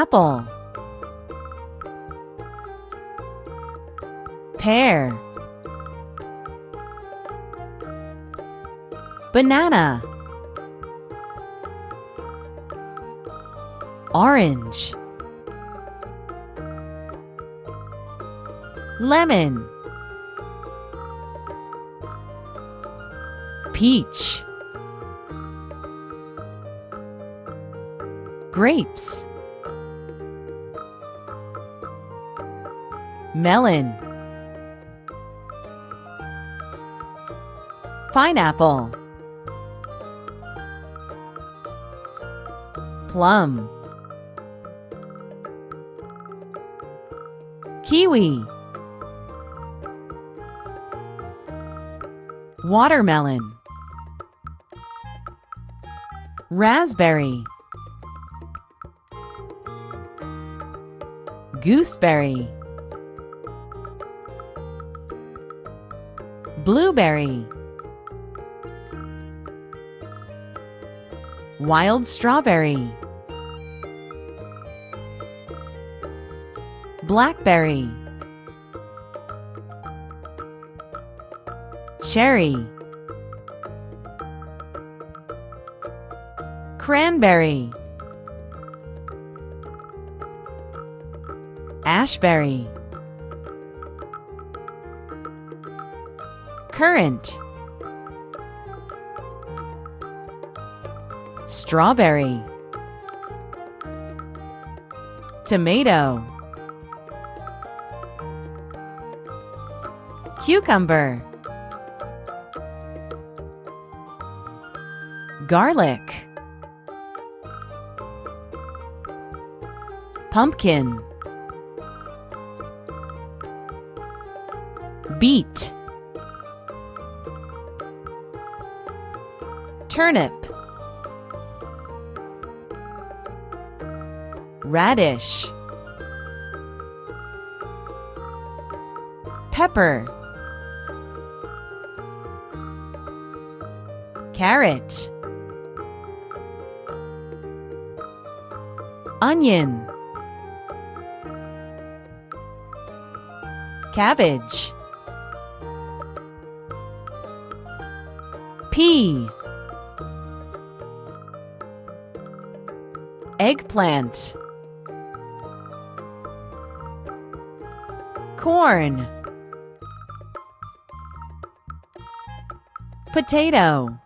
apple, pear, banana, orange, lemon, peach, grapes, melon, pineapple, plum, kiwi, watermelon, raspberry, gooseberry, blueberry, wild strawberry, blackberry, cherry, cranberry, ashberry, currant, strawberry, tomato, cucumber, garlic, pumpkin, beet, turnip, radish, pepper, carrot, onion, cabbage, pea, eggplant, corn, potato,